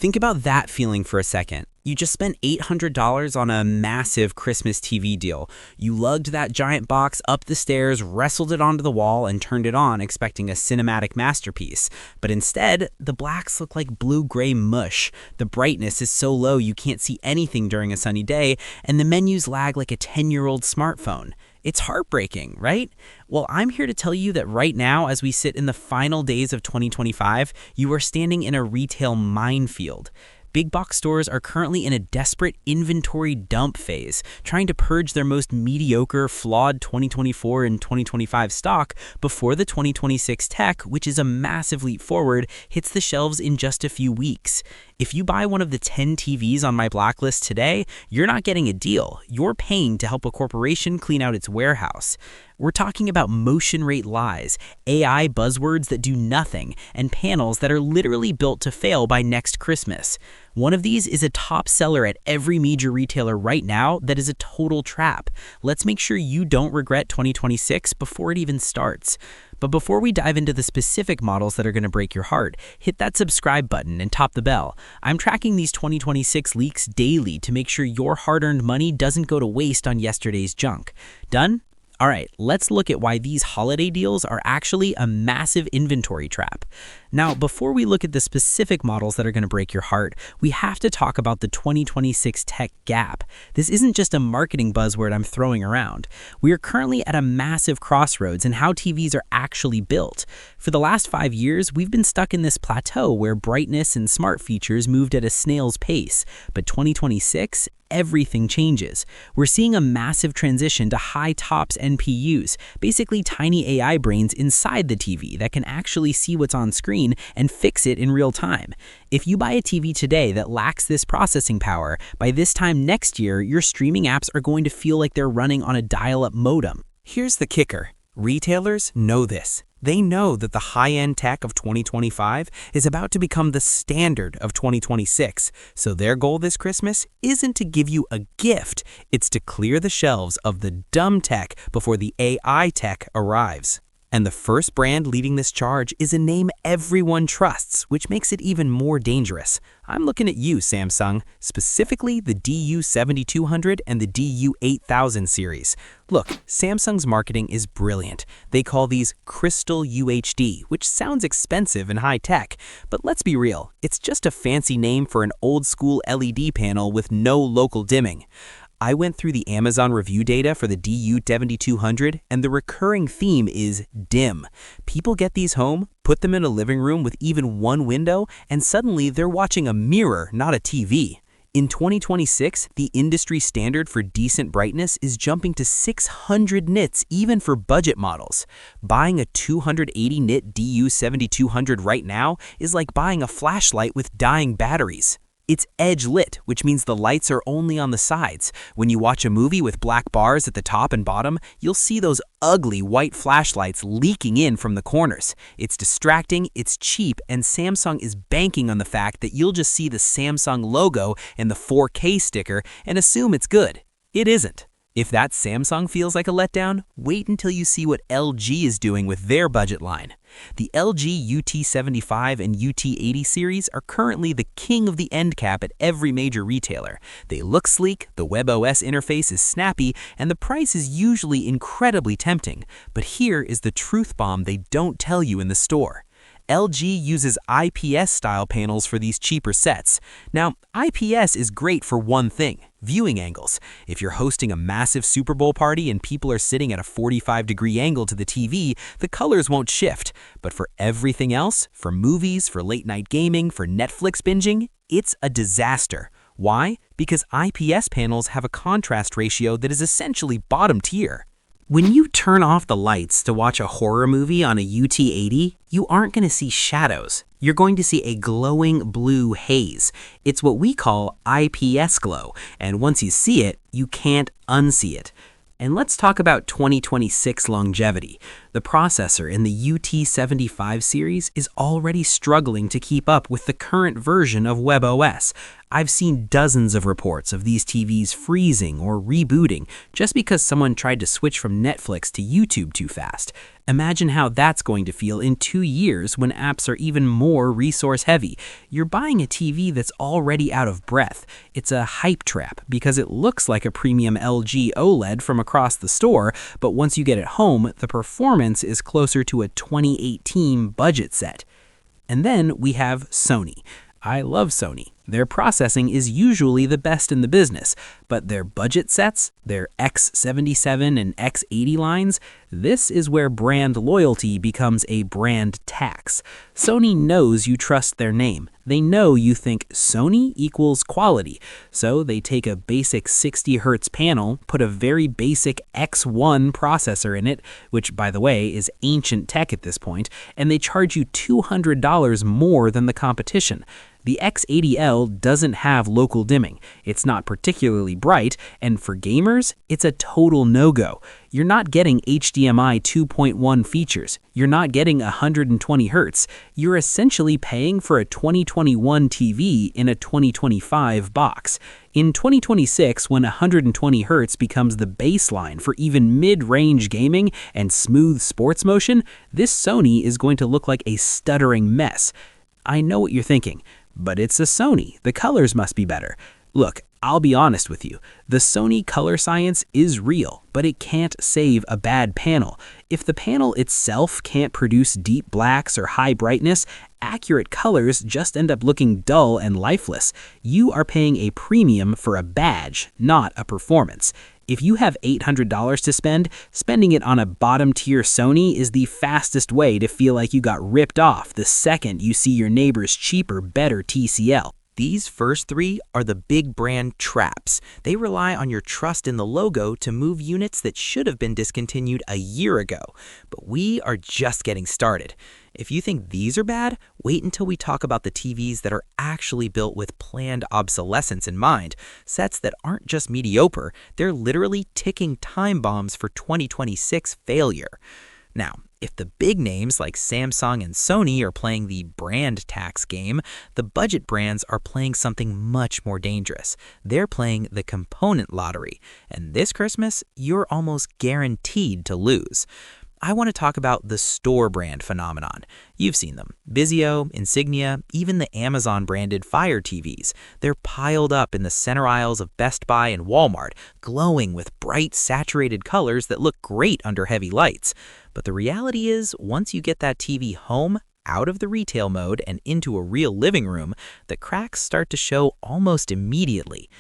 Think about that feeling for a second. You just spent $800 on a massive Christmas TV deal. You lugged that giant box up the stairs, wrestled it onto the wall, and turned it on, expecting a cinematic masterpiece. But instead, the blacks look like blue-gray mush. The brightness is so low you can't see anything during a sunny day, and the menus lag like a 10-year-old smartphone. It's heartbreaking, right? Well, I'm here to tell you that right now, as we sit in the final days of 2025, you are standing in a retail minefield. Big box stores are currently in a desperate inventory dump phase, trying to purge their most mediocre, flawed 2024 and 2025 stock before the 2026 tech, which is a massive leap forward, hits the shelves in just a few weeks. If you buy one of the 10 TVs on my Blacklist today, you're not getting a deal. You're paying to help a corporation clean out its warehouse. We're talking about motion rate lies, AI buzzwords that do nothing, and panels that are literally built to fail by next Christmas. One of these is a top seller at every major retailer right now that is a total trap. Let's make sure you don't regret 2026 before it even starts. But before we dive into the specific models that are going to break your heart, hit that subscribe button and top the bell. I'm tracking these 2026 leaks daily to make sure your hard-earned money doesn't go to waste on yesterday's junk. Done? All right, let's look at why these holiday deals are actually a massive inventory trap. Now, before we look at the specific models that are going to break your heart, we have to talk about the 2026 tech gap. This isn't just a marketing buzzword I'm throwing around. We are currently at a massive crossroads in how TVs are actually built. For the last 5 years, we've been stuck in this plateau where brightness and smart features moved at a snail's pace. But 2026, everything changes. We're seeing a massive transition to high TOPS NPUs, basically tiny AI brains inside the TV that can actually see what's on screen and fix it in real time. If you buy a TV today that lacks this processing power, by this time next year, your streaming apps are going to feel like they're running on a dial-up modem. Here's the kicker. Retailers know this. They know that the high-end tech of 2025 is about to become the standard of 2026. So their goal this Christmas isn't to give you a gift, it's to clear the shelves of the dumb tech before the AI tech arrives. And the first brand leading this charge is a name everyone trusts, which makes it even more dangerous. I'm looking at you, Samsung, specifically the DU7200 and the DU8000 series. Look, Samsung's marketing is brilliant. They call these Crystal UHD, which sounds expensive and high-tech. But let's be real, it's just a fancy name for an old-school LED panel with no local dimming. I went through the Amazon review data for the DU7200, and the recurring theme is dim. People get these home, put them in a living room with even one window, and suddenly they're watching a mirror, not a TV. In 2026, the industry standard for decent brightness is jumping to 600 nits even for budget models. Buying a 280 nit DU7200 right now is like buying a flashlight with dying batteries. It's edge lit, which means the lights are only on the sides. When you watch a movie with black bars at the top and bottom, you'll see those ugly white flashlights leaking in from the corners. It's distracting, it's cheap, and Samsung is banking on the fact that you'll just see the Samsung logo and the 4K sticker and assume it's good. It isn't. If that Samsung feels like a letdown, wait until you see what LG is doing with their budget line. The LG UT75 and UT80 series are currently the king of the end cap at every major retailer. They look sleek, the WebOS interface is snappy, and the price is usually incredibly tempting. But here is the truth bomb they don't tell you in the store. LG uses IPS-style panels for these cheaper sets. Now, IPS is great for one thing, viewing angles. If you're hosting a massive Super Bowl party and people are sitting at a 45-degree angle to the TV, the colors won't shift. But for everything else, for movies, for late-night gaming, for Netflix binging, it's a disaster. Why? Because IPS panels have a contrast ratio that is essentially bottom tier. When you turn off the lights to watch a horror movie on a UT80, you aren't going to see shadows. You're going to see a glowing blue haze. It's what we call IPS glow, and once you see it, you can't unsee it. And let's talk about 2026 longevity. The processor in the UT75 series is already struggling to keep up with the current version of WebOS. I've seen dozens of reports of these TVs freezing or rebooting just because someone tried to switch from Netflix to YouTube too fast. Imagine how that's going to feel in 2 years when apps are even more resource heavy. You're buying a TV that's already out of breath. It's a hype trap because it looks like a premium LG OLED from across the store, but once you get it home, the performance is closer to a 2018 budget set. And then we have Sony. I love Sony. Their processing is usually the best in the business, but their budget sets, their X77 and X80 lines, this is where brand loyalty becomes a brand tax. Sony knows you trust their name. They know you think Sony equals quality, so they take a basic 60 Hz panel, put a very basic X1 processor in it, which by the way is ancient tech at this point, and they charge you $200 more than the competition. The X80L doesn't have local dimming, it's not particularly bright, and for gamers, it's a total no-go. You're not getting HDMI 2.1 features, you're not getting 120 Hz, you're essentially paying for a 2021 TV in a 2025 box. In 2026, when 120 Hz becomes the baseline for even mid-range gaming and smooth sports motion, this Sony is going to look like a stuttering mess. I know what you're thinking. But it's a Sony. The colors must be better. Look, I'll be honest with you. The Sony color science is real, but it can't save a bad panel. If the panel itself can't produce deep blacks or high brightness, accurate colors just end up looking dull and lifeless. You are paying a premium for a badge, not a performance. If you have $800 to spend, spending it on a bottom-tier Sony is the fastest way to feel like you got ripped off the second you see your neighbor's cheaper, better TCL. These first three are the big brand traps. They rely on your trust in the logo to move units that should have been discontinued a year ago. But we are just getting started. If you think these are bad, wait until we talk about the TVs that are actually built with planned obsolescence in mind. Sets that aren't just mediocre, they're literally ticking time bombs for 2026 failure. Now, if the big names like Samsung and Sony are playing the brand tax game, the budget brands are playing something much more dangerous. They're playing the component lottery, and this Christmas, you're almost guaranteed to lose. I want to talk about the store brand phenomenon. You've seen them. Vizio, Insignia, even the Amazon-branded Fire TVs. They're piled up in the center aisles of Best Buy and Walmart, glowing with bright, saturated colors that look great under heavy lights. But the reality is, once you get that TV home, out of the retail mode and into a real living room, the cracks start to show almost immediately.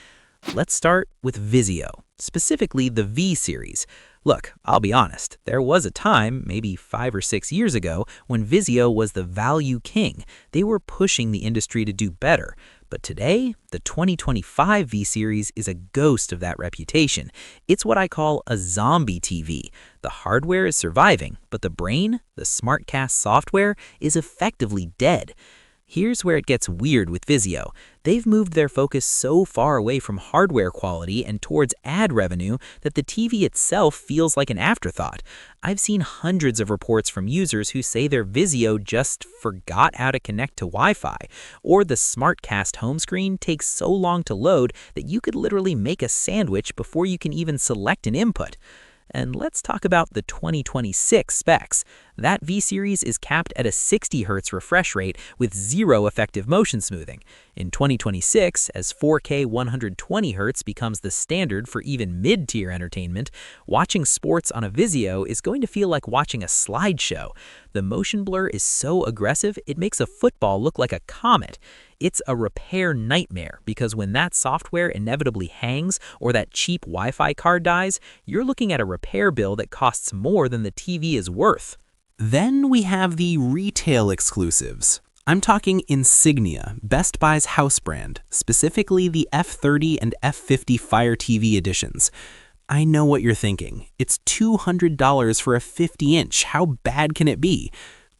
Let's start with Vizio, specifically the V series. Look, I'll be honest, there was a time, maybe 5 or 6 years ago, when Vizio was the value king. They were pushing the industry to do better. But today, the 2025 V series is a ghost of that reputation. It's what I call a zombie TV. The hardware is surviving, but the brain, the SmartCast software, is effectively dead. Here's where it gets weird with Vizio. They've moved their focus so far away from hardware quality and towards ad revenue that the TV itself feels like an afterthought. I've seen hundreds of reports from users who say their Vizio just forgot how to connect to Wi-Fi, or the SmartCast home screen takes so long to load that you could literally make a sandwich before you can even select an input. And let's talk about the 2026 specs. That V-Series is capped at a 60 Hz refresh rate with zero effective motion smoothing. In 2026, as 4K 120 Hz becomes the standard for even mid-tier entertainment, watching sports on a Vizio is going to feel like watching a slideshow. The motion blur is so aggressive, it makes a football look like a comet. It's a repair nightmare because when that software inevitably hangs or that cheap Wi-Fi card dies, you're looking at a repair bill that costs more than the TV is worth. Then we have the retail exclusives. I'm talking Insignia, Best Buy's house brand, specifically the F30 and F50 Fire TV editions. I know what you're thinking. It's $200 for a 50-inch. How bad can it be?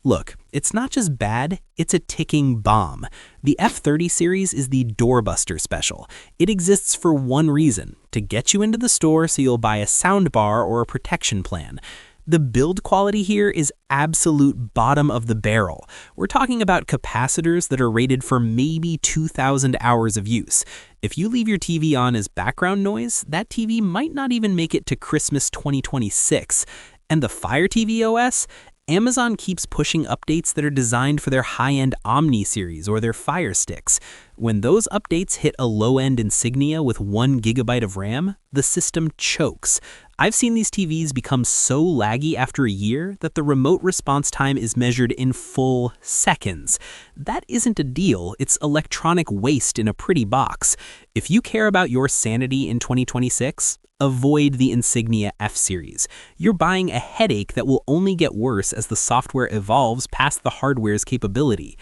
Look, it's not just bad, it's a ticking bomb. The F30 series is the doorbuster special. It exists for one reason, to get you into the store so you'll buy a soundbar or a protection plan. The build quality here is absolute bottom of the barrel. We're talking about capacitors that are rated for maybe 2,000 hours of use. If you leave your TV on as background noise, that TV might not even make it to Christmas 2026. And the Fire TV OS? Amazon keeps pushing updates that are designed for their high-end Omni series or their Fire Sticks. When those updates hit a low-end Insignia with 1 GB of RAM, the system chokes. I've seen these TVs become so laggy after a year that the remote response time is measured in full seconds. That isn't a deal, it's electronic waste in a pretty box. If you care about your sanity in 2026, avoid the Insignia F-Series. You're buying a headache that will only get worse as the software evolves past the hardware's capability.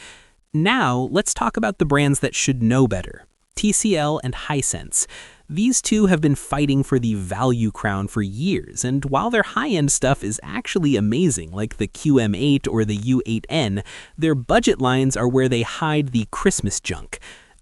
Now, let's talk about the brands that should know better. TCL and Hisense. These two have been fighting for the value crown for years, and while their high-end stuff is actually amazing, like the QM8 or the U8N, their budget lines are where they hide the Christmas junk.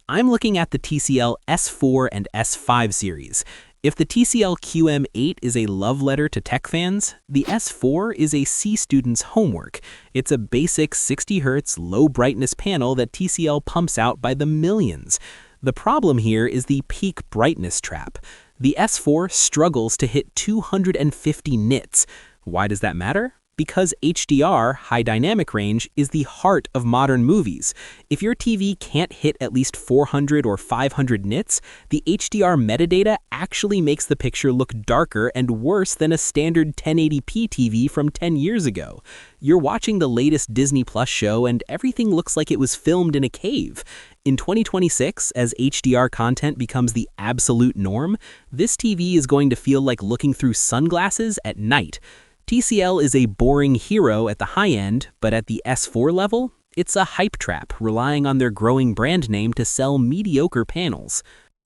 I'm looking at the TCL S4 and S5 series. If the TCL QM8 is a love letter to tech fans, the S4 is a C student's homework. It's a basic 60 Hz low brightness panel that TCL pumps out by the millions. The problem here is the peak brightness trap. The S4 struggles to hit 250 nits. Why does that matter? Because HDR, high dynamic range, is the heart of modern movies. If your TV can't hit at least 400 or 500 nits, the HDR metadata actually makes the picture look darker and worse than a standard 1080p TV from 10 years ago. You're watching the latest Disney Plus show and everything looks like it was filmed in a cave. In 2026, as HDR content becomes the absolute norm, this TV is going to feel like looking through sunglasses at night. TCL is a boring hero at the high end, but at the S4 level, it's a hype trap relying on their growing brand name to sell mediocre panels.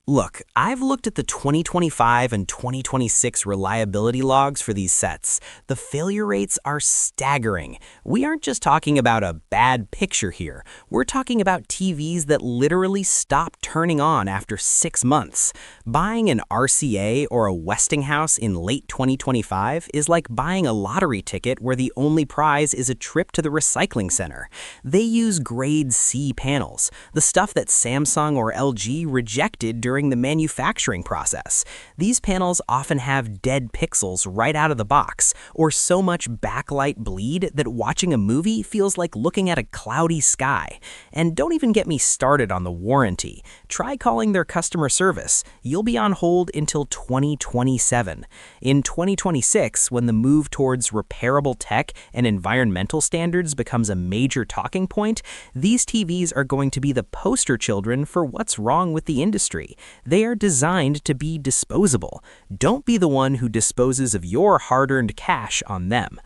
Look, I've looked at the 2025 and 2026 reliability logs for these sets. The failure rates are staggering. We aren't just talking about a bad picture here. We're talking about TVs that literally stop turning on after 6 months. Buying an RCA or a Westinghouse in late 2025 is like buying a lottery ticket where the only prize is a trip to the recycling center. They use grade C panels, the stuff that Samsung or LG rejected during the manufacturing process. These panels often have dead pixels right out of the box, or so much backlight bleed that watching a movie feels like looking at a cloudy sky. And don't even get me started on the warranty. Try calling their customer service. You'll be on hold until 2027. In 2026, when the move towards repairable tech and environmental standards becomes a major talking point, these TVs are going to be the poster children for what's wrong with the industry. They are designed to be disposable. Don't be the one who disposes of your hard-earned cash on them.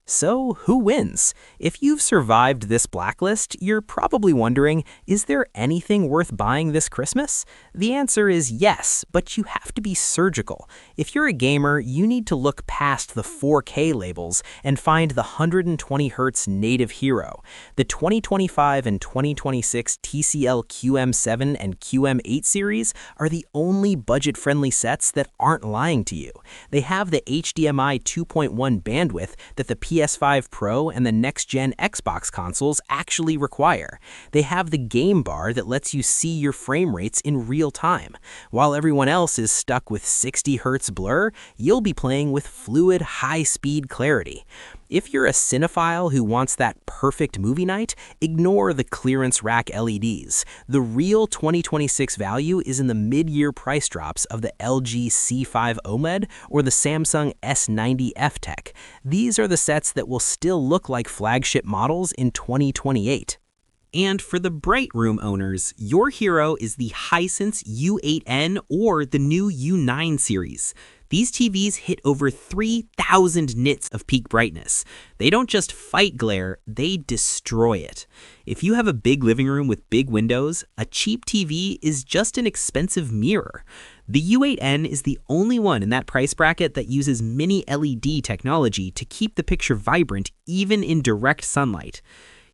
So, who wins? If you've survived this blacklist, you're probably wondering, is there anything worth buying this Christmas? The answer is yes, but you have to be surgical. If you're a gamer, you need to look past the 4K labels and find the 120 Hz native hero. The 2025 and 2026 TCL QM7 and QM8 series are the only budget-friendly sets that aren't lying to you. They have the HDMI 2.1 bandwidth that the PS5 Pro and the next-gen Xbox consoles actually require. They have the game bar that lets you see your frame rates in real time. While everyone else is stuck with 60 Hz blur, you'll be playing with fluid, high-speed clarity. If you're a cinephile who wants that perfect movie night, ignore the clearance rack LEDs. The real 2026 value is in the mid-year price drops of the LG C5 OLED or the Samsung S90 F-Tech. These are the sets that will still look like flagship models in 2028. And for the Bright Room owners, your hero is the Hisense U8N or the new U9 series. These TVs hit over 3,000 nits of peak brightness. They don't just fight glare, they destroy it. If you have a big living room with big windows, a cheap TV is just an expensive mirror. The U8N is the only one in that price bracket that uses mini LED technology to keep the picture vibrant even in direct sunlight.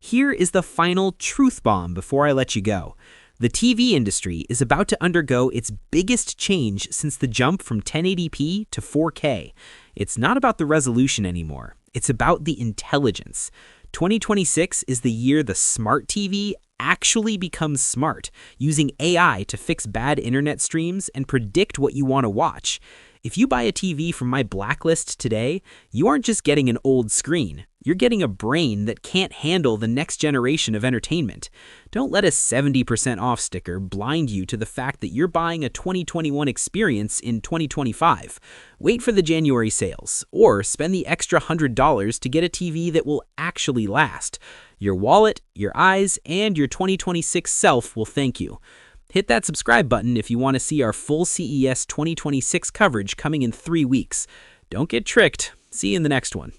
Here is the final truth bomb before I let you go. The TV industry is about to undergo its biggest change since the jump from 1080p to 4K. It's not about the resolution anymore. It's about the intelligence. 2026 is the year the smart TV actually becomes smart, using AI to fix bad internet streams and predict what you want to watch. If you buy a TV from my Blacklist today, you aren't just getting an old screen. You're getting a brain that can't handle the next generation of entertainment. Don't let a 70% off sticker blind you to the fact that you're buying a 2021 experience in 2025. Wait for the January sales, or spend the extra $100 to get a TV that will actually last. Your wallet, your eyes, and your 2026 self will thank you. Hit that subscribe button if you want to see our full CES 2026 coverage coming in 3 weeks. Don't get tricked. See you in the next one.